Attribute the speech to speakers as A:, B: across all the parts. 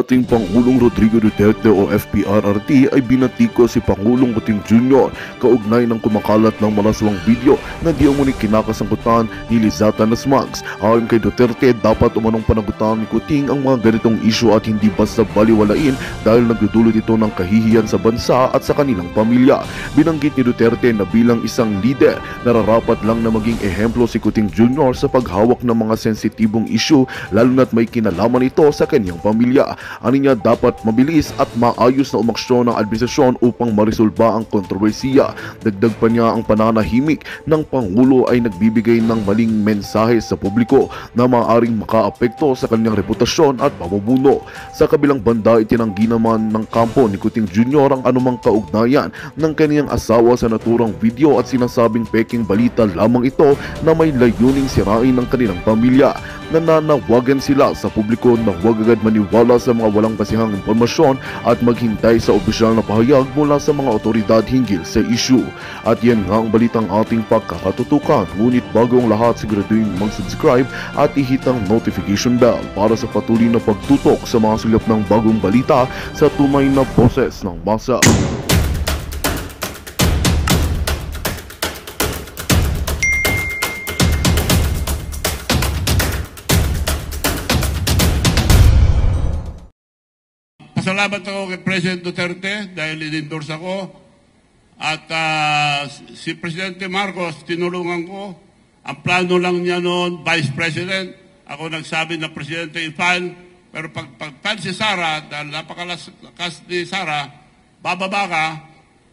A: dating Pangulong Rodrigo Duterte o FPRRD ay binatiko si Pangulong Kuting Jr. kaugnay ng kumakalat ng malaswang video na di umuni kinakasangkutan ni Lizata Nasmags. Ayon kay Duterte, dapat umanong panagutan ni Kuting ang mga ganitong isyu at hindi basta baliwalain dahil nagdudulot ito ng kahihiyan sa bansa at sa kanilang pamilya. Binanggit ni Duterte na bilang isang leader, nararapat lang na maging ehemplo si Kuting Jr. sa paghawak ng mga sensitibong isyu lalo na't may kinalaman ito sa kanyang pamilya. Aniya dapat mabilis at maayos na umaksyon ng administrasyon upang marisolba ang kontrobersiya. Dagdag pa niya, ang pananahimik ng Pangulo ay nagbibigay ng maling mensahe sa publiko na maaaring makaapekto sa kanyang reputasyon at pamumuno. Sa kabilang banda, itinanggi naman ng kampo ni Kuting Jr. ang anumang kaugnayan ng kanyang asawa sa naturang video at sinasabing peking balita lamang ito na may layuning sirain ng kanilang pamilya. Nananawagan sila sa publiko na huwag agad maniwala sa mga walang basihang impormasyon at maghintay sa opisyal na pahayag mula sa mga otoridad hinggil sa issue. At yan nga ang balitang ating pagkakatutukan. Ngunit bago ang lahat, siguraduhin mag-subscribe at ihit ang notification bell para sa patuloy na pagtutok sa mga sulap ng bagong balita sa tunay na boses ng masa.
B: Pasalamat ako kay President Duterte dahil in-endorse ako at si Presidente Marcos tinulungan ko. Ang plano lang niya noon, Vice President, ako nagsabi na Presidente i-file, pero pag-file si Sara, dahil napakalakas ni Sara, bababa ka,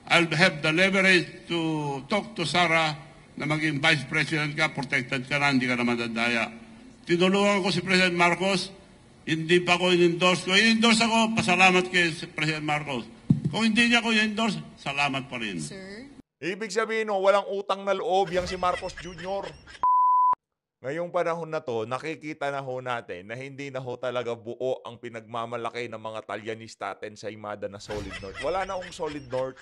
B: I'll have the leverage to talk to Sara na maging Vice President ka, protected ka na, hindi ka na madadaya. Tinulungan ko si President Marcos. Hindi pa ko in-endorse ko. In-endorse ako, pasalamat kay President Marcos. Kung hindi niya ko in-endorse, salamat pa rin.
C: Sir?
D: Ibig sabihin, no, walang utang na loob yang si Marcos Jr. Ngayong panahon na to, nakikita na ho natin na hindi na ho talaga buo ang pinagmamalaki ng mga Talyanista atin sa Imada na Solid North. Wala na akong Solid North.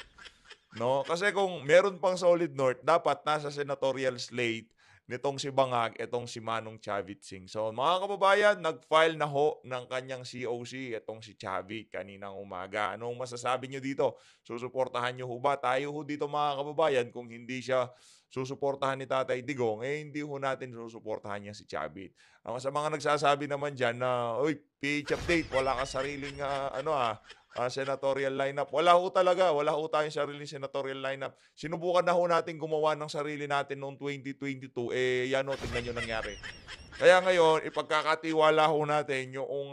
D: No? Kasi kung meron pang Solid North, dapat nasa senatorial slate nitong si Bangag, itong si Manong Chavit Singh. So mga kababayan, nag-file na ho ng kanyang COC itong si Chavit kaninang umaga. Anong masasabi nyo dito? Susuportahan nyo ho ba? Tayo ho dito mga kababayan, kung hindi siya susuportahan ni Tatay Digong, hindi ho natin susuportahan niya si Chavit. Sa mga nagsasabi naman dyan na, uy, PH update, wala ka sariling senatorial lineup. Wala ho talaga. Wala ho tayong sariling senatorial lineup. Sinubukan na ho natin gumawa ng sarili natin noong 2022. Yan ho, tingnan nyo nangyari. Kaya ngayon, ipagkakatiwala ho natin yung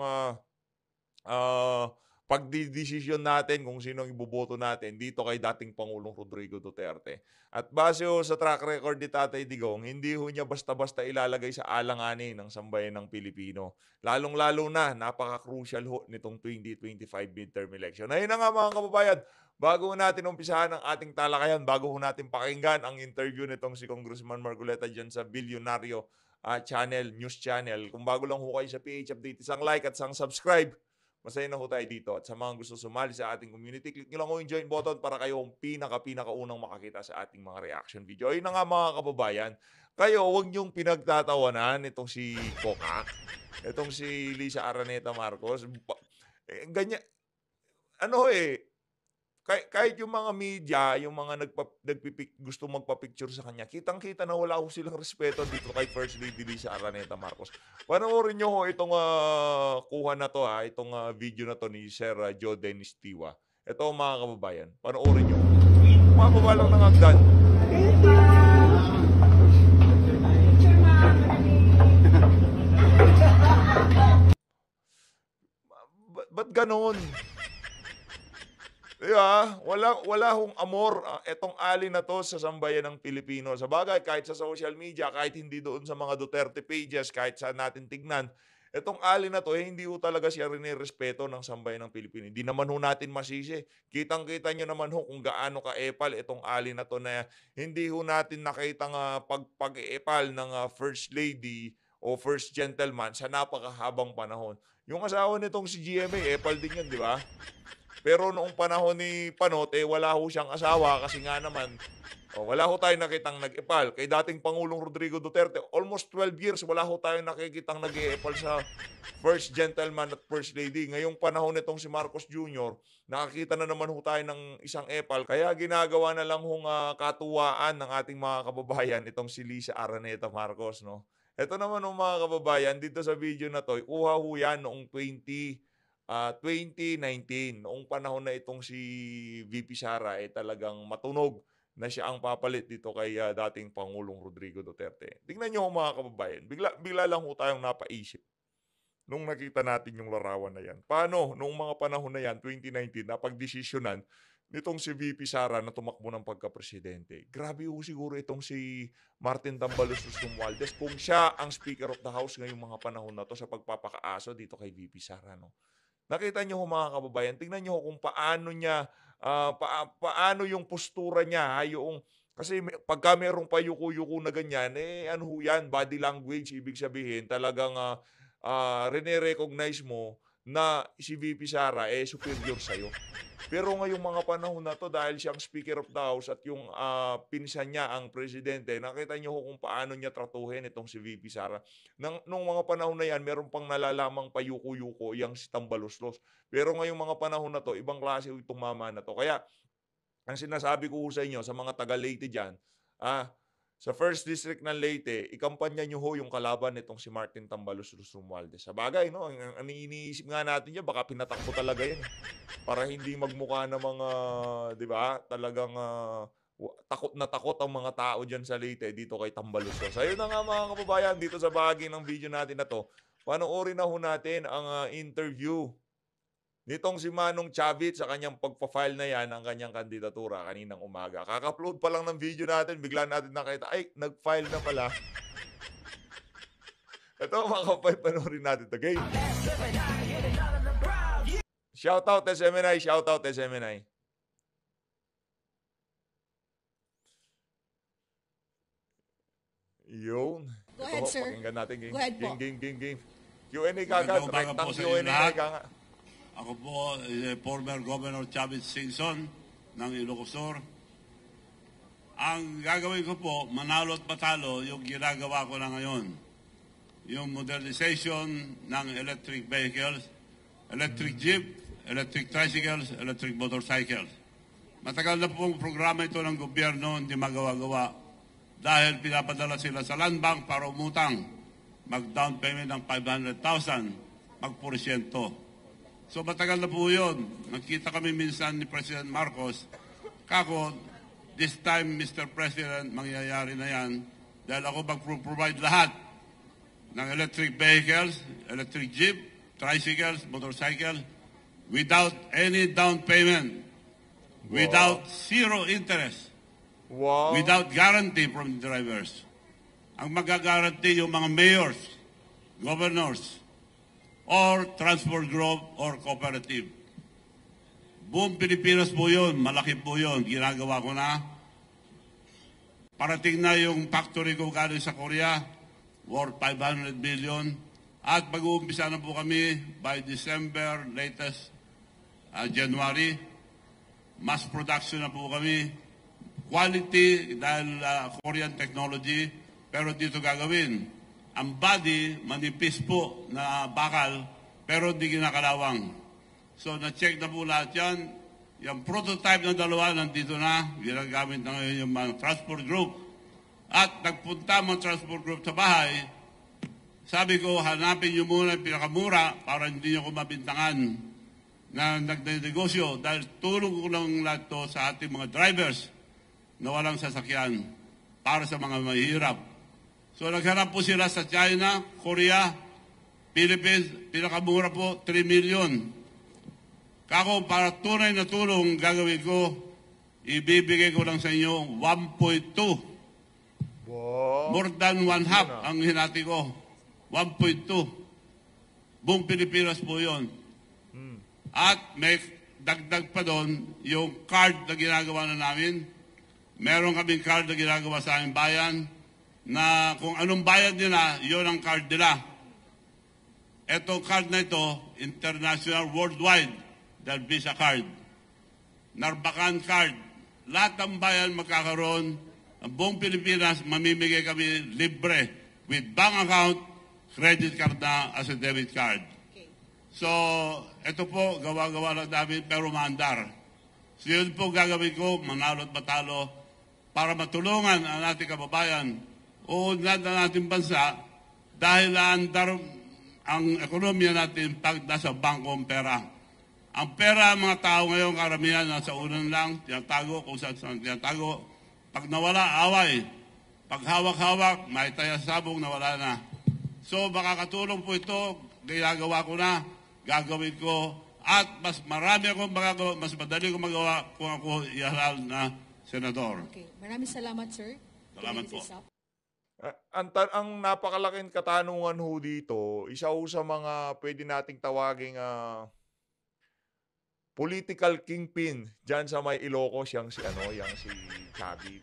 D: pagdidesisyon natin kung sino ang iboboto natin dito kay dating Pangulong Rodrigo Duterte. At base ho sa track record ni Tatay Digong, hindi ho niya basta-basta ilalagay sa alanganin ng sambayan ng Pilipino. Lalong-lalo na, napaka-crucial ho nitong 2025 midterm election. Ayun na nga mga kababayan, bago natin umpisahan ang ating talakayan, bago ho natin pakinggan ang interview nitong si Congressman Marcoleta dyan sa Bilyonaryo channel, news channel. Kung bago lang ho kayo sa PH Update, isang like at isang subscribe. Masaya na ho tayo dito. At sa mga gusto sumali sa ating community, click nyo lang ho yung join button para kayo ang pinaka-unang makakita sa ating mga reaction video. Ayun na nga mga kababayan, kayo huwag nyong pinagtatawanan itong si Coca, itong si Lisa Araneta Marcos. Ganyan, kahit yung mga media, yung mga gusto magpa-picture sa kanya, kitang-kita na wala ho silang respeto dito kay First Lady Lisa Araneta Marcos. Panoorin nyo ho itong kuha na to, itong video na to ni Sir Joe Dennis Tiwa. Ito mga kababayan, panoorin nyo. Mababa lang ng hagdan. Ba't ganon? Diba? Wala hong amor etong ali na to sa sambayan ng Pilipino. Sa bagay, kahit sa social media, kahit hindi doon sa mga Duterte pages, kahit saan natin tignan, etong ali na to, hindi ho talaga siya rin-respeto ng sambayan ng Pilipino. Hindi naman ho natin masisi. Kitang-kita nyo naman ho kung gaano ka-epal itong ali na to na hindi ho natin nakitang pag-epal ng First Lady o First Gentleman sa napakahabang panahon. Yung asawa nitong si GMA, epal din yan, di ba? Pero noong panahon ni Panote, wala ho siyang asawa kasi nga naman, wala ho tayong nakitang nag-epal. Kay dating Pangulong Rodrigo Duterte, almost 12 years, wala ho tayong nakikitang nag-epal sa First Gentleman at First Lady. Ngayong panahon nitong si Marcos Jr., nakakita na naman ho tayo ng isang epal. Kaya ginagawa na lang hong katuwaan ng ating mga kababayan itong si Lisa Araneta Marcos. No? Ito naman mga kababayan, dito sa video na to, kuha ho yan noong 2019, noong panahon na itong si VP Sara talagang matunog na siya ang papalit dito kay dating Pangulong Rodrigo Duterte. Tingnan nyo mga kababayan, bigla lang ho tayong napaisip nung nakita natin yung larawan na yan. Paano noong mga panahon na yan, 2019, napagdesisyonan nitong si VP Sara na tumakbo ng pagka-presidente. Grabe ho siguro itong si Martin Tambalus Romualdez kung siya ang Speaker of the House ngayong mga panahon na to sa pagpapakaaso dito kay VP Sara. No? Nakita niyo ho mga kababayan, tingnan niyo ho kung paano niya, paano yung postura niya, yung, kasi pagka merong payuko-yuko na ganyan, ano ho yan, body language, ibig sabihin, talagang rene-recognize mo na si VP Sara superior sa'yo. Pero ngayong mga panahon na to, dahil siyang Speaker of the House at yung pinsan niya ang presidente, nakita niyo kung paano niya tratuhin itong si VP Sara. Nung mga panahon na yan, meron pang nalalamang payuko-yuko yang si Tambaloslos. Pero ngayong mga panahon na to, ibang klase itong mama na to. Kaya, ang sinasabi ko sa inyo, sa mga taga-Leyte dyan, sa First District ng Leyte, ikampanya nyo ho yung kalaban nitong si Martin Tambalus Romualdez. Sa bagay, no? Ang iniisip nga natin niya, baka pinatakbo talaga yan. Para hindi magmukha ng mga, di ba, talagang takot na takot ang mga tao dyan sa Leyte dito kay Tambalus. So, ayun na nga mga kababayan, dito sa bahagi ng video natin na to, panoorin na ho natin ang interview nitong si Manong Chavit sa kanyang pagpa-file na yan ang kanyang kandidatura kaninang umaga. Kaka-upload pa lang ng video natin, bigla natin nakita, ay, nag-file na pala. Ito, makapanorin natin ito. Game. Shoutout SMNI, shoutout SMNI. Yun.
C: Go ahead, sir.
D: Pakinggan natin. Game.
C: Go ahead po.
D: Game. Q&A kagad. Rektang Q&A kagad.
B: Ako po, former Governor Chavit Singson ng Ilocos Sur. Ang gagawin ko po, manalo at patalo yung ginagawa ko na ngayon. Yung modernization ng electric vehicles, electric jeep, electric tricycles, electric motorcycles. Matagal na pong programa ito ng gobyerno, hindi magawa-gawa. Dahil pinapadala sila sa land bank para umutang. Mag-down payment ng 500,000, mag-porsyento. So matagal na po yun. Nagkita kami minsan ni President Marcos. Kako, this time, Mr. President, mangyayari na yan dahil ako mag-provide lahat ng electric vehicles, electric jeep, tricycles, motorcycle, without any down payment, without zero interest, without guarantee from the drivers. Ang mag-guarantee yung mga mayors, governors, or transport group or cooperative. Buong Pilipinas po yun, malaki po yun, ginagawa ko na. Parating na yung factory ko galing sa Korea, worth 500 million. At mag-uumpisa na po kami by December, latest January. Mass production na po kami. Quality dahil Korean technology, pero dito gagawin. Ang body, manipis po na bakal, pero hindi ginakalawang. So, na-check na po lahat yan. Yung prototype ng dalawa, nandito na. Ginagamit na ngayon yung mga transport group. At nagpunta mga transport group sa bahay. Sabi ko, hanapin nyo muna yung pinakamura para hindi nyo ko mabintangan na nagdinegosyo. Dahil tulong ko lang lahat to sa ating mga drivers na walang sasakyan para sa mga mahihirap. So naghanap po sila sa China, Korea, Philippines, pinakamura po, 3 million. Kako, para tunay na tulong gagawin ko, ibibigay ko lang sa inyo 1.2.
D: Wow.
B: More than one half ang hinati ko. 1.2. Buong Pilipinas po yun. At may dagdag pa doon yung card na ginagawa na namin. Meron kaming card na ginagawa sa aming bayan na kung anong bayad nila, yun ang card nila. Itong card na ito, international, worldwide, dahil Visa card. Narbacan card. Lahat ng bayan magkakaroon, ang buong Pilipinas, mamimigay kami libre with bank account, credit card na as a debit card. So, ito po, gawa-gawa lang namin pero maandar. So, yun po gagawin ko, manalo at matalo, para matulungan ang ating kababayan o lahat ng ating bansa dahil andar ang ekonomiya natin pag nasa bangkong pera. Ang pera, mga tao ngayon, karamihan, nasa unan lang, tinatago kung saan tinatago. Pag nawala, away. Pag hawak-hawak, may taya sabong, nawala na. So, makakatulong po ito, ginagawa ko na, gagawin ko, at mas marami akong magagawa, mas madali kong magawa kung ako ihalal na senador.
C: Okay. Maraming salamat, sir.
B: Salamat po.
D: Ang napakalaking katanungan ho dito, isa ho sa mga pwede nating tawaging political kingpin diyan sa may Ilocos, yang si Chavit.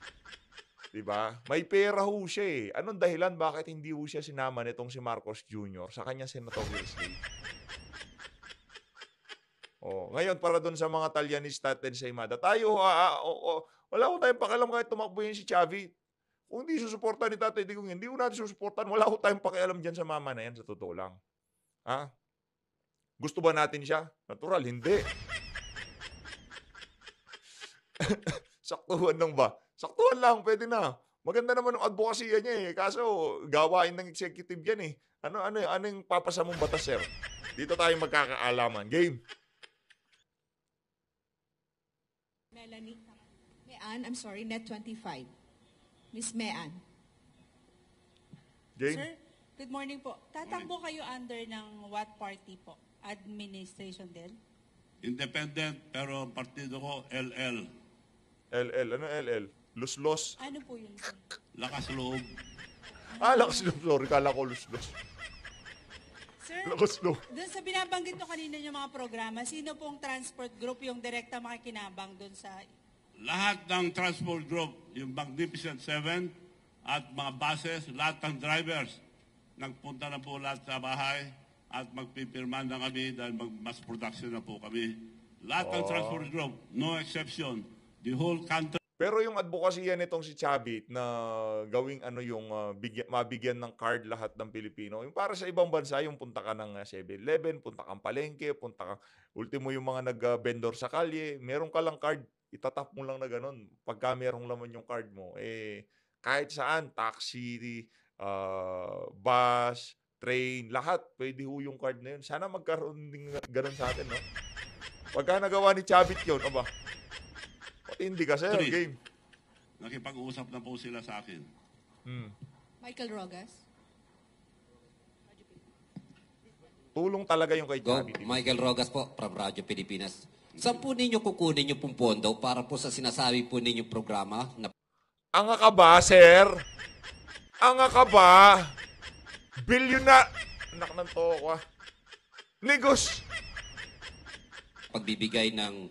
D: 'Di ba? May pera ho siya eh. Anong dahilan bakit hindi ho siya sinama nitong si Marcos Jr. sa kanya senatorial slate? Oh, ngayon para doon sa mga Talyanista at Ensaymada, tayo wala ko tayong pakialam kahit tumakbo yun si Chavit. Kung hindi susuportahan ni Tatay Digong, hindi ko natin susuportahan, wala ko tayong pakialam dyan sa mama na yan, sa totoo lang. Ha? Gusto ba natin siya? Natural, hindi. Saktuhan lang ba? Saktuhan lang, pwede na. Maganda naman ang advokasya niya eh. Kaso, gawain ng executive yan eh. Ano yung papasa mong batas, sir? Dito tayo magkakaalaman. Game.
C: Melanie. Mean, I'm sorry, Net 25. Miss Mean.
D: Game.
E: Sir, good morning po. Tatakbo kayo under ng what party po? Administration din?
B: Independent, pero ang partido ko, LL.
D: LL. Ano LL? Luslos.
E: Ano po yun, sir?
B: Lakas loob.
D: Lakas loob. Sorry, kala ko luslos.
E: Sir,
D: Lakas loob.
E: dun sa binabanggit nyo kanina yung mga programa, sino pong transport group yung direkta makikinabang dun sa...
B: Lahat ng transport group, yung Magnificent Seven at mga buses, lahat ng drivers, nagpunta na po lahat sa bahay at magpipirman na kami dahil mass production na po kami. Lahat ng transport group, no exception, the whole country.
D: Pero yung advokasya nitong si Chavit na gawing mabigyan ng card lahat ng Pilipino, yung para sa ibang bansa, yung punta ka ng 7-Eleven, punta kang palengke, punta ka, ultimo yung mga nag-vendor sa kalye, meron ka lang card, itatap mo lang na ganun. Pagka merong laman yung card mo, kahit saan, taxi, bus, train, lahat, pwede ho yung card na yun. Sana magkaroon din ganun sa atin, no? Pagka nagawa ni Chavit yun, aba, hindi ka, sir, game.
B: Nakipag-uusap na po sila sa akin.
C: Michael Rogas.
D: Tulong talaga yung kay
F: Go,
D: Chavit.
F: Michael Rogas po, from Radyo Pilipinas. Saan po ninyo kukunin yung pong pondo para po sa sinasabi po ninyong programa na
D: Anga ka ba, sir? Anga ka ba? Bilyon na... Anak ng toko, Negos!
F: pagbibigay ng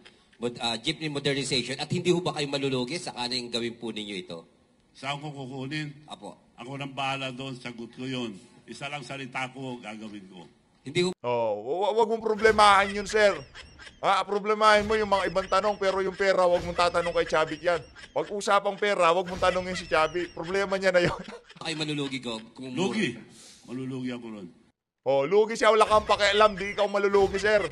F: jeepney modernization at hindi ho ba kayo malulugi sa kanang gawin po ninyo ito?
B: Saan ko kukunin?
F: Apo.
B: Ako nang bahala doon, sagot ko yun. Isa lang salita ko, gagawin ko.
F: Hindi ho
D: Wag mong problemahin yun, sir. Problemahin mo yung mga ibang tanong, pero yung pera, wag mong tatanong kay Chavit yan. Pag usapang pera, wag mong tanongin si Chavit. Problema niya na yun.
F: kayo malulugi ko.
B: Lugi. Malulugi ako nun.
D: Lugi siya, wala kang pakialam. Di ikaw malulugi, sir.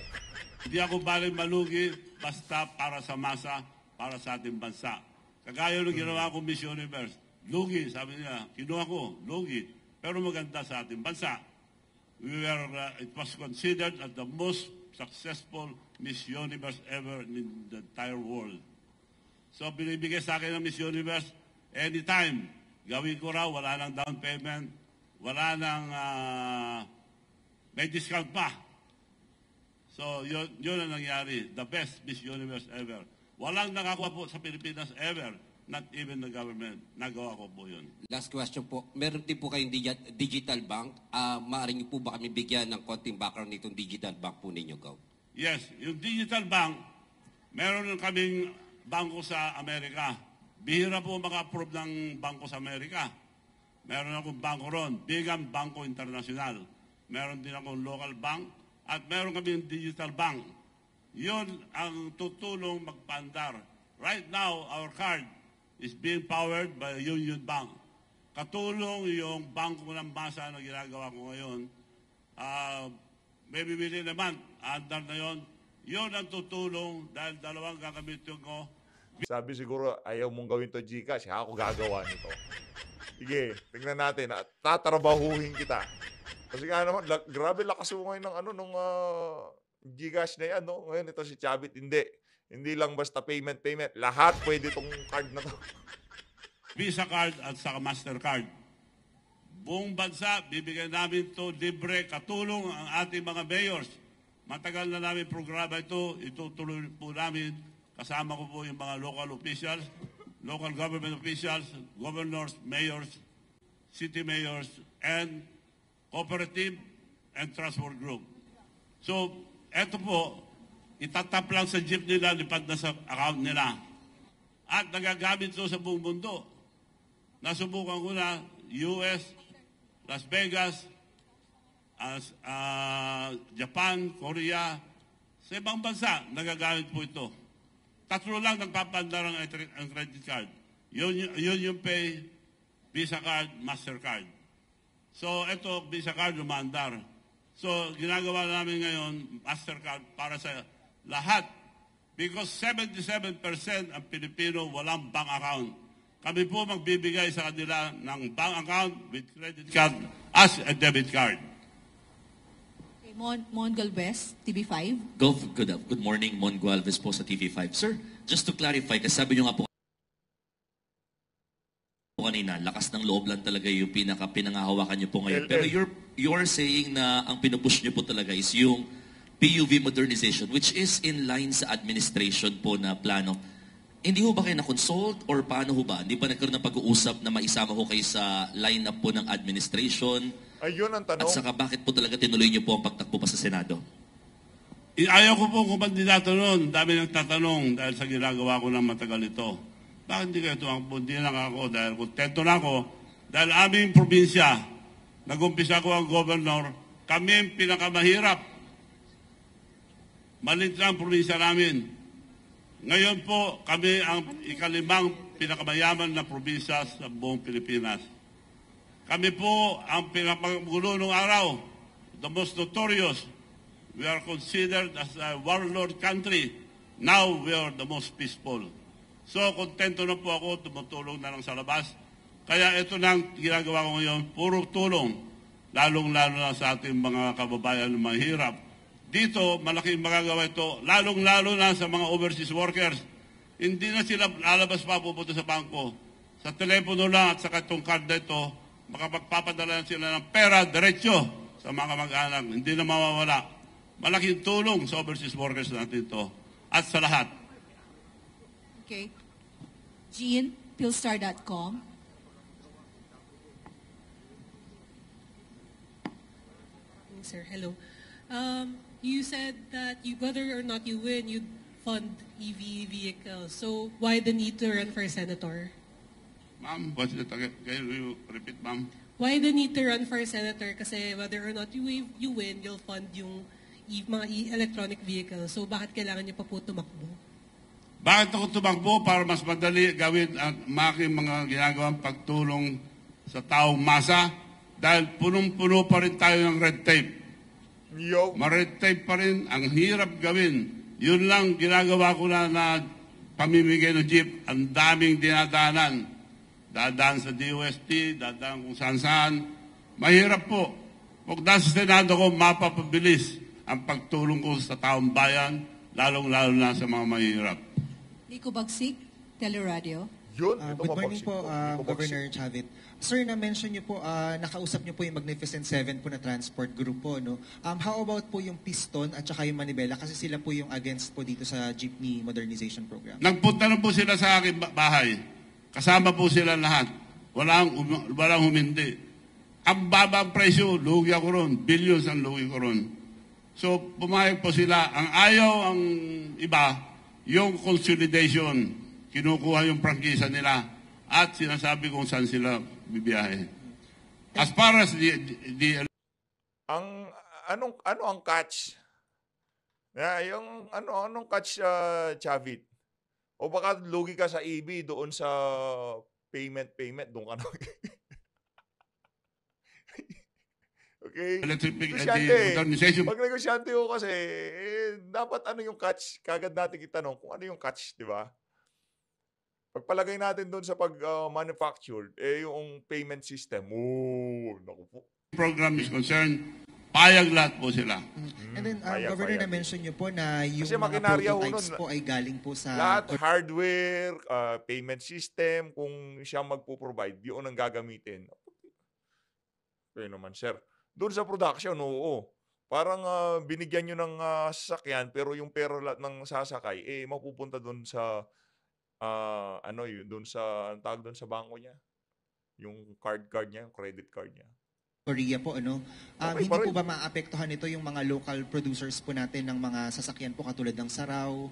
B: Hindi ako baling malugi, basta para sa masa, para sa ating bansa. Kagaya nung ginawa ko Miss Universe. Lugi, sabi niya, kinuha ko, lugi. Pero maganda sa ating bansa. It was considered as the most successful Miss Universe ever in the entire world. So, binibigay sa akin ng Miss Universe, anytime, gawin ko raw, wala nang down payment, wala nang, may discount pa. So, yun ang nangyari. The best Miss Universe ever. Walang nakakuha po sa Pilipinas ever. Not even the government. Nagawa ko po yun.
F: Last question po. Meron din po kayong digital bank. Maaaring niyo po ba kami bigyan ng konting background nitong digital bank po ninyo, Go?
B: Yes, yung digital bank, meron kaming bangko sa Amerika. Bihira po maka-approve ng bangko sa Amerika. Meron akong bangko ron, Bigham Bangko International. Meron din akong local bank at meron kaming digital bank Yun ang tutulong magpandar. Right now, our card is being powered by Union Bank. Katulong yung bangko ng masa na ginagawa ko ngayon. Maybe within a month, andar na yun. Yun ang tutulong dahil dalawang gagamitin ko.
D: Sabi siguro, ayaw mong gawin to Gcash, ako gagawa nito. Sige, tingnan natin. Tatrabahuhin kita. Kasi nga naman, grabe lakas mo ngayon ng Gcash na yan, no? Ngayon ito si Chavit, hindi. Hindi lang basta payment. Lahat pwede itong card na to.
B: Visa card at saka Mastercard. Buong bansa, bibigyan namin ito libre, katulong ang ating mga mayors. Matagal na namin programa ito, itutuloy po namin. Kasama ko po yung mga local officials, local government officials, governors, mayors, city mayors, and cooperative and transport group. So, eto po, itatap lang sa jeep nila, lipad na sa account nila. At nagagamit ito sa buong mundo. Nasubukan ko na US, Las Vegas, Japan, Korea, sa ibang bansa, nagagamit po ito. 3 lang nagpapandar ang credit card. Yun yung pay, Visa card, Mastercard. So, ito, Visa card, lumandar. So, ginagawa namin ngayon, Mastercard para sa lahat. Because 77% ang Pilipino walang bank account. Kami po magbibigay sa kanila ng bank account with credit card as a debit card.
C: Okay, Mon Galvez, TV5.
G: Good morning, Mon Gualvez po sa TV5. Sir, just to clarify, kasi sabi nyo nga po kanina, lakas ng loob lang talaga yung pinangahawakan nyo po ngayon. Pero you're saying na ang pinupush nyo po talaga is yung PUV modernization, which is in line sa administration po na plano. Hindi ho ba kayo na-consult or paano ho ba? Hindi pa nagkaroon ng pag-uusap na maisama ho kayo sa line-up po ng administration?
D: Ayun ang tanong.
G: At saka bakit po talaga tinuloy niyo po ang pagtakbo pa sa Senado?
B: Ayaw ko po kung kandidato noon. Dami nagtatanong dahil sa ginagawa ko ng matagal ito. Bakit hindi kayo tumakbo? Hindi lang ako dahil kontento na ako. Dahil aming probinsya, nag-umpisa ko ang governor, kami ang pinakamahirap. Malit lang ang probinsya namin. Ngayon po, kami ang ikalimang pinakamayaman na probinsya sa buong Pilipinas. Kami po ang pinakagulo ng araw, the most notorious. We are considered as a warlord country. Now we are the most peaceful. So, kontento na po ako, tumutulong na lang sa labas. Kaya ito na ang ginagawa ko ngayon, puro tulong, lalong-lalo na sa ating mga kababayan na mahirap. Dito, malaking magagawa ito, lalong-lalo na sa mga overseas workers. Hindi na sila lalabas pa pupunta sa bangko. Sa telepono lang at sa itong card na ito, makapagpapadala sila ng pera, diretsyo sa mga mag-anak. Hindi na mawawala. Malaking tulong sa overseas workers natin ito. At sa lahat.
C: Okay. Jean, Philstar.com.
H: Sir, hello. You said that whether or not you win, you'd fund EV vehicles. So why the need to run for senator?
B: Ma'am, what's it again? Can you repeat, ma'am?
H: Why the need to run for senator? Kasi whether or not you win, you'll fund yung mga electronic vehicles. So bakit kailangan niyo pa po tumakbo?
B: Bakit ako tumakbo? Para mas madali gawin ang aking mga ginagawang pagtulong sa taong masa. Dahil punong-puno pa rin tayo ng red tape. Ma-red tape pa rin, ang hirap gawin. Yun lang ginagawa ko na pamimigay ng jeep. Ang daming dinadaanan. Dadaan sa DOST, dadaan kung saan-saan. Mahirap po. Huwag nasa Senado ko, mapapabilis ang pagtulong ko sa taong bayan, lalong-lalo na sa mga mahirap.
C: Nico Bagsik, Teleradio.
D: Yun,
I: Good morning po, Governor Chavit. Sir, na-mention niyo po, nakausap niyo po yung Magnificent Seven po na transport group po, no? How about po yung Piston at saka yung Manibela? Kasi sila po yung against po dito sa jeepney modernization program.
B: Nagpunta na po sila sa aking bahay. Kasama po sila lahat. Walang humindi. Ang babang presyo, lugi ako ron. Billions ang lugi ko ron. So, pumayag po sila. Ang ayaw ang iba, yung consolidation. Kinukuha yung prangkisa nila at sinasabi kung saan sila bibiyahe. As far as the
D: ano ang catch Yung anong catch, Chavit? O baka lugi ka sa EB doon sa payment, doon ka na. Okay?
B: Electric
D: Negosyante.
B: modernization.
D: Pag negosyante ko kasi, dapat ano yung catch? Kagad natin itanong kung ano yung catch, di ba? Pagpalagay natin doon sa pag-manufacture, yung payment system, naku po.
B: Program is concerned, payag lahat po sila.
I: And then,
D: Payag,
I: Governor,
D: payag.
I: na-mention niyo po na yung
D: Kasi
I: mga
D: makinarya ho
I: prototypes
D: nun.
I: po ay galing po sa...
D: Lahat, hardware, payment system, kung siya magpo-provide, yun ang gagamitin. Okay naman, sir. Doon sa production, oo. Parang binigyan nyo ng sasakyan, pero yung pera ng sasakay, mapupunta doon sa, doon sa, ang tawag doon sa bangko niya. Yung card niya, yung credit card niya.
I: Korea po, ano?
D: Okay,
I: Hindi
D: pa
I: po
D: rin.
I: ba maapektuhan ito yung mga local producers po natin ng mga sasakyan po katulad ng Saraw?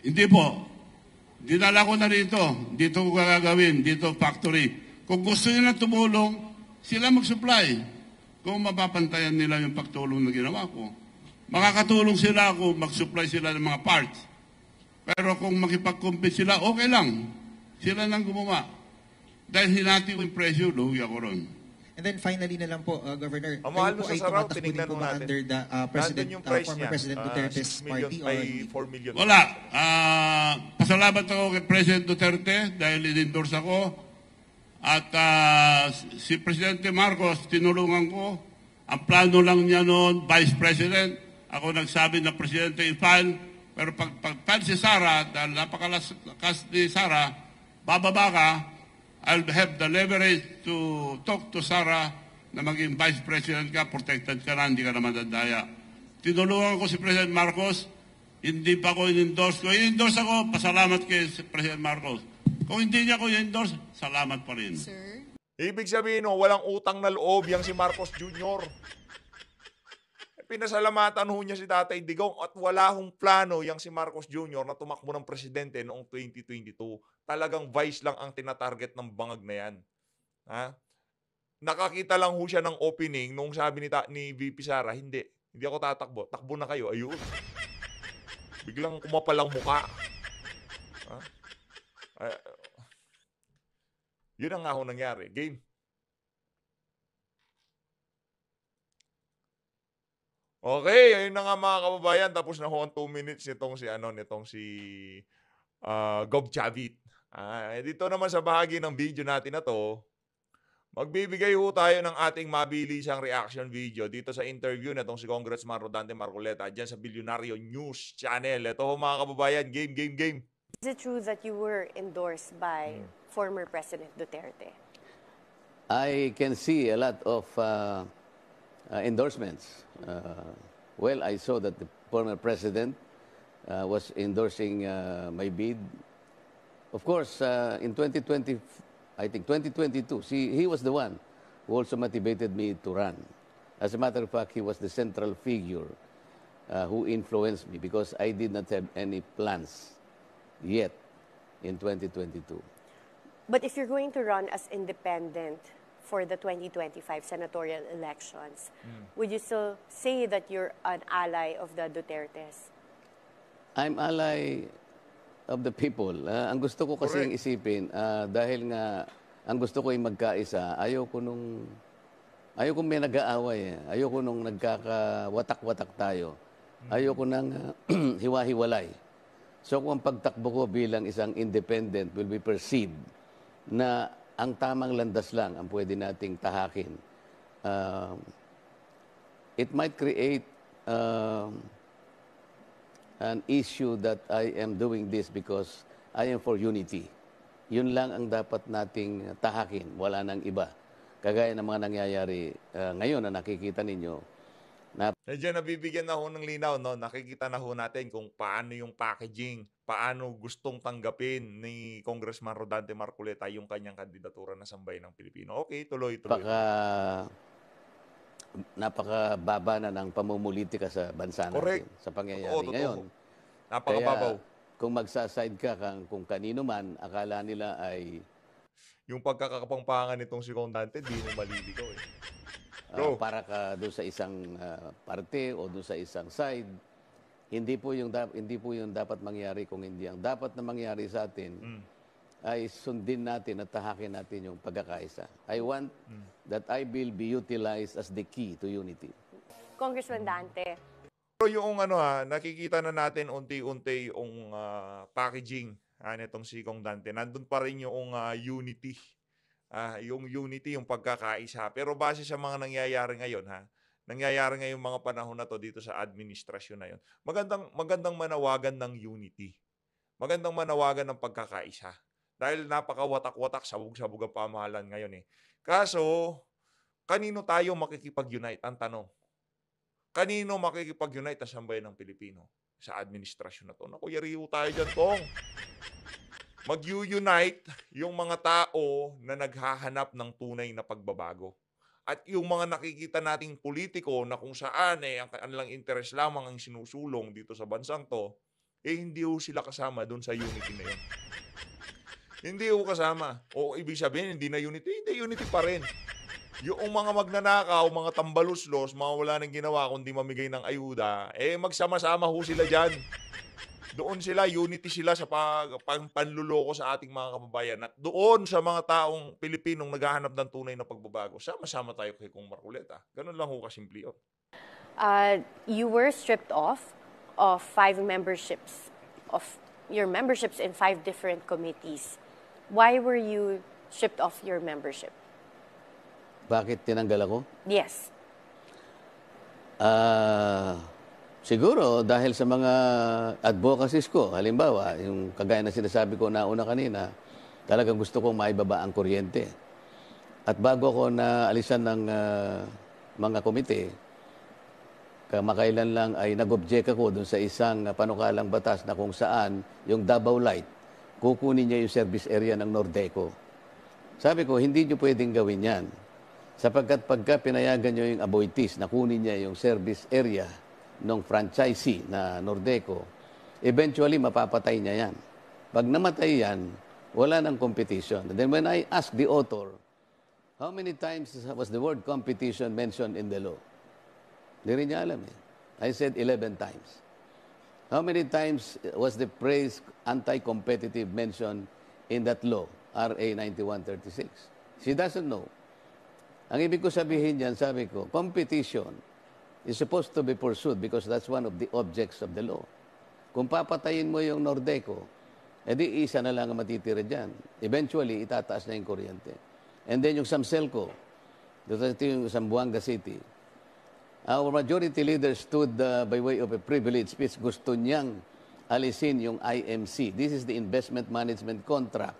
B: Hindi po. Dinala ko na rito. Dito ko gagawin. Dito factory. Kung gusto nila tumulong, sila mag-supply. Kung mapapantayan nila yung pagtulong na ginawa ko. Makakatulong sila kung mag-supply sila ng mga parts. Pero kung makipag-compete sila, okay lang. Sila nang gumawa. Dahil hinati ko yung presyo, lugi ako ron.
I: And then finally na lang po, Governor,
D: Ang mahal mo
I: kayo po
D: sa
I: ay
D: Saraw,
I: tumatakbo din
D: tinignan
I: po
D: mo
I: ba
D: natin.
I: under the
D: Nandun yung price
I: former
D: niya.
I: President Duterte's
D: 6 million
I: party or
D: by
I: hindi po?
D: 4 million.
B: Wala. Pasalamat ako kay President Duterte dahil in-endorse ako. At si Presidente Marcos, tinulungan ko. Ang plano lang niya noon, Vice President. Ako nagsabi na Presidente i-file. Pero pag-file si Sara, dahil napakalakas ni Sara, bababa ka, I'll have the leverage to talk to Sara na maging Vice President ka, protected ka na, hindi ka na madadaya. Tinulungan ko si President Marcos, hindi pa ko in-endorse ko. I-endorse ako, pasalamat kay President Marcos. Kung hindi niya ko i-endorse, salamat pa rin.
C: Sir,
D: Ibig sabihin, walang utang na loob yang si Marcos Jr. Pinasalamatan ho niya si Tatay Digong at wala hong plano yang si Marcos Jr. na tumakbo ng presidente noong 2022. Talagang vice lang ang tinatarget ng bangag na yan. Ha? Nakakita lang ho siya ng opening nung sabi ni VP Sara, hindi ako tatakbo. Takbo na kayo. Ayun. Biglang kumapal ang mukha. Ha? Yun ang nga ho nangyari. Game. Okay, ayun na nga mga kababayan. Tapos na ho ang 2 minutes nitong si Gov Chavit. Dito naman sa bahagi ng video natin na to, magbibigay ho tayo ng ating mabilisang reaction video dito sa interview na si Congressman Rodante Marcoleta dyan sa Bilyonaryo News Channel. Ito ho mga kababayan, game.
J: Is it true that you were endorsed by former President Duterte?
K: I can see a lot of endorsements. Well, I saw that the former president was endorsing my bid. Of course, in 2020, I think 2022, he was the one who also motivated me to run. As a matter of fact, he was the central figure who influenced me because I did not have any plans yet in 2022.
J: But if you're going to run as independent for the 2025 senatorial elections, would you still say that you're an ally of the Dutertes?
K: I'm ally of the people. Ang gusto ko kasing isipin, dahil nga ang gusto ko ay magkaisa, ayaw ko may nag-aaway. Ayaw ko nung nagkakawatak-watak tayo. Ayaw ko nang hiwa-hiwalay. So kung ang pagtakbo ko bilang isang independent will be perceived na ang tamang landas lang ang pwede nating tahakin, it might create an issue that I am doing this because I am for unity. Yun lang ang dapat nating tahakin, wala nang iba. Kagaya ng mga nangyayari ngayon na nakikita ninyo.
D: Medyo nabibigyan na ho ng linaw, no? Nakikita na ho natin kung paano yung packaging, paano gustong tanggapin ni Congressman Rodante Marcoleta yung kanyang kandidatura na sambayan ng Pilipino. Okay, tuloy.
K: Napakababa na ng pamumulitika sa bansa natin, sa pangyayari ngayon.
D: Napakababaw.
K: Kaya kung magsaside ka kung kanino man, akala nila ay...
D: Yung pagkakapangpangan nitong si Condante, di mo maliligaw eh.
K: para ka doon sa isang parte o doon sa isang side. Hindi po yung dapat mangyari kung hindi. Ang dapat na mangyari sa atin ay sundin natin at tahakin natin yung pagkakaisa. I want that I will be utilized as the key to unity.
J: Congressman Dante.
D: Pero yung nakikita na natin unti-unti yung packaging nitong si Kong Dante. Nandun pa rin yung unity. Yung unity, yung pagkakaisa. Pero base sa mga nangyayari ngayon, nangyayari ngayong mga panahon na to dito sa administrasyon na yun. Magandang manawagan ng unity. Magandang manawagan ng pagkakaisa. Dahil napakawatak-watak, sabog-sabog ang pamahalan ngayon eh. Kaso, kanino tayo makikipag-unite? Ang tanong. Kanino makikipag-unite ang sambayan ng Pilipino sa administrasyon na to? Naku, yariho tayo dyan, Tong. Mag-unite yung mga tao na naghahanap ng tunay na pagbabago. At yung mga nakikita nating politiko na kung saan ang kanilang interes lamang ang sinusulong dito sa bansang to, hindi ho sila kasama dun sa unity na yun. Hindi ho kasama. O ibig sabihin, hindi na unity. Hindi, unity pa rin. Yung mga magnanakaw, mga tambaluslos, mga wala nang ginawa kundi mamigay ng ayuda, magsama-sama ho sila dyan. Doon sila, unity sila sa panluloko sa ating mga kababayan. At doon sa mga taong Pilipinong naghahanap ng tunay na pagbabago, sama-sama tayo kay Kong Marcoleta. Ganun lang ho kasimple yun.
J: You were stripped of 5 memberships, of your memberships in 5 different committees. Why were you stripped of your membership?
K: Bakit tinanggal ako?
J: Yes.
K: Siguro dahil sa mga advocacies ko. Halimbawa, yung kagaya na sinasabi ko nauna kanina, talagang gusto kong maibaba ang kuryente. At bago ako naalisan ng mga komite, kamakailan lang ay nag-object ako dun sa isang panukalang batas na kung saan yung Davao Light, kukunin niya yung service area ng Nordeco. Sabi ko, hindi nyo pwedeng gawin yan. Sapagkat pagka pinayagan nyo yung Aboitiz na kunin niya yung service area ng franchisee na Nordeco, eventually mapapatay niya yan. Pag namatay yan, wala nang competition. And then when I asked the author, how many times was the word competition mentioned in the law? Hindi rin niya alam eh. I said 11 times. How many times was the phrase anti-competitive mentioned in that law, RA 9136? She doesn't know. Ang ibig ko sabihin yan, sabi ko, competition is supposed to be pursued because that's one of the objects of the law. Kung papatayin mo yung Nordeco, edi isa na lang ang matitira dyan. Eventually, itataas na yung kuryente. And then yung Samselco, ito yung Zamboanga City, our majority leader stood by way of a privilege speech. Gusto niyang alisin yung IMC. This is the investment management contract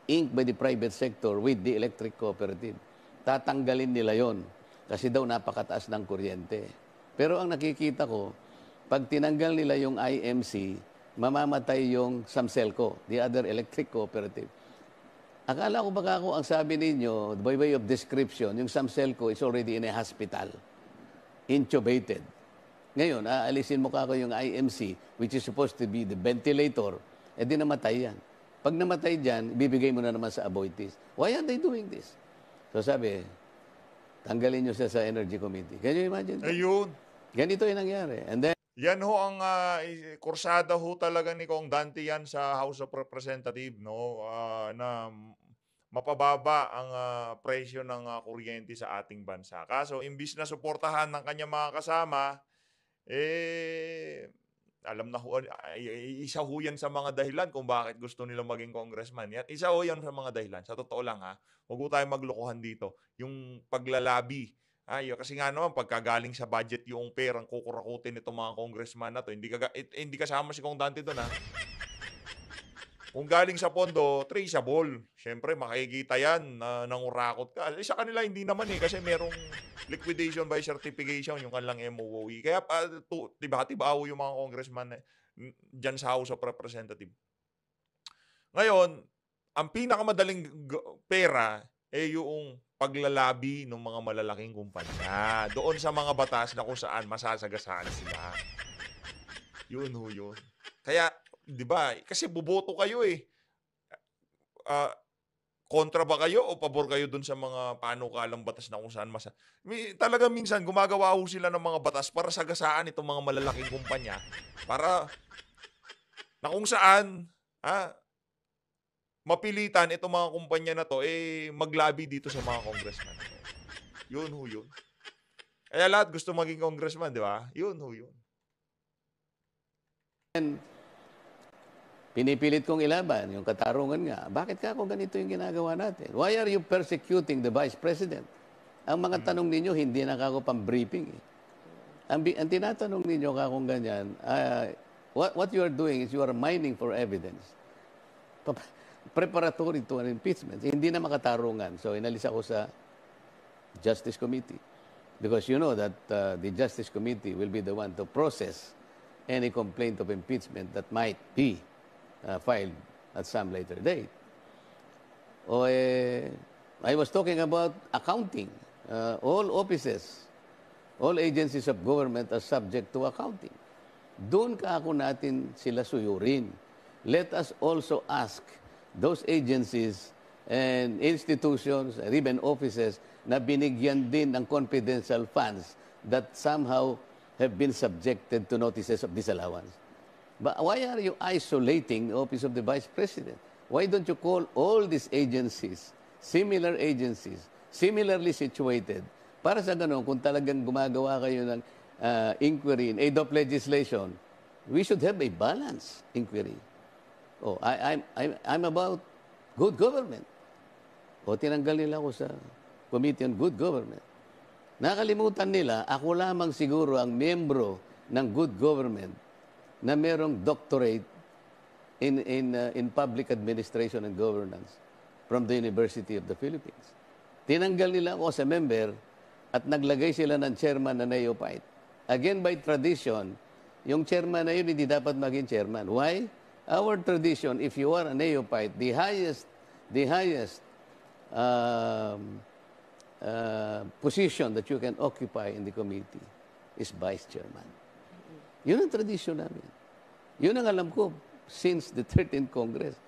K: inked by the private sector with the electric cooperative. Tatanggalin nila yon kasi daw napakataas ng kuryente. Pero ang nakikita ko, pag tinanggal nila yung IMC, mamamatay yung Samselco, the other electric cooperative. Akala ko baka ako ang sabi ninyo, by way of description, yung Samselco is already in a hospital. Intubated. Ngayon, aalisin mo kako yung IMC, which is supposed to be the ventilator, di namatay yan. Pag namatay dyan, ibibigay mo na naman sa Aboitiz. Why are they doing this? So sabi, tanggalin nyo siya sa Energy Committee. Can you imagine?
D: Ayun.
K: Ganito yung nangyari. And then,
D: yan ho ang kursada ho talaga ni Kong Dante yan sa House of Representatives, no? Na mapababa ang presyo ng kuryente sa ating bansa. Kaso, imbis na suportahan ng kanyang mga kasama, alam na ho, isa ho yan sa mga dahilan kung bakit gusto nila maging congressman. Isa ho yan sa mga dahilan. Sa totoo lang huwag ho tayong maglokohan dito. Yung paglalabi. Kasi nga naman, pagkagaling sa budget yung perang kukurakutin itong mga congressman na to, hindi kasama si Kong Dante doon Kung galing sa pondo, traceable. Siyempre, makikita yan na nangurakot ka. Sa kanila, hindi naman kasi merong liquidation by certification yung kanilang MOOE. Kaya, tiba-tiba yung mga congressman dyan sa House of Representatives. Ngayon, ang pinakamadaling pera yung paglalabi ng mga malalaking kumpanya. Doon sa mga batas na kung saan masasagasaan sila. Yun. Kaya, di ba? Kasi buboto kayo kontra ba kayo o pabor kayo dun sa mga panukalang batas na kung saan talagang minsan gumagawa ho sila ng mga batas para sagasaan itong mga malalaking kumpanya para na kung saan mapilitan itong mga kumpanya na to maglabi dito sa mga congressman. Yun ho yun. Kaya lahat gusto maging congressman, di ba? Yun ho yun.
K: Pinipilit kong ilaban yung katarungan nga. Bakit ka ako ganito yung ginagawa natin? Why are you persecuting the Vice President? Ang mga tanong ninyo, hindi na ako pang-briefing. Ang tinatanong ninyo ka kung ganyan, what you are doing is you are mining for evidence. Preparatory to an impeachment. Hindi na makatarungan. So, inalis ako sa Justice Committee. Because you know that the Justice Committee will be the one to process any complaint of impeachment that might be filed at some later date. I was talking about accounting. All offices, all agencies of government are subject to accounting. Doon ka ako natin sila suyurin. Let us also ask those agencies and institutions and even offices na binigyan din ng confidential funds that somehow have been subjected to notices of disallowance. But why are you isolating the Office of the Vice President? Why don't you call all these agencies, similarly situated, para sa ganun, kung talagang gumagawa kayo ng inquiry in aid of legislation, we should have a balanced inquiry. I'm about good government. Tinanggal nila ako sa Committee on Good Government. Nakalimutan nila, ako lamang siguro ang miyembro ng good government na merong doctorate in public administration and governance from the University of the Philippines. Tinanggal nila ako sa member at naglagay sila ng chairman na neophyte. Again, by tradition, yung chairman na yun hindi dapat maging chairman. Why? Our tradition, if you are a neophyte, the highest position that you can occupy in the committee is vice chairman. Yun ang tradisyon namin. Yun ang alam ko since the 13th Congress.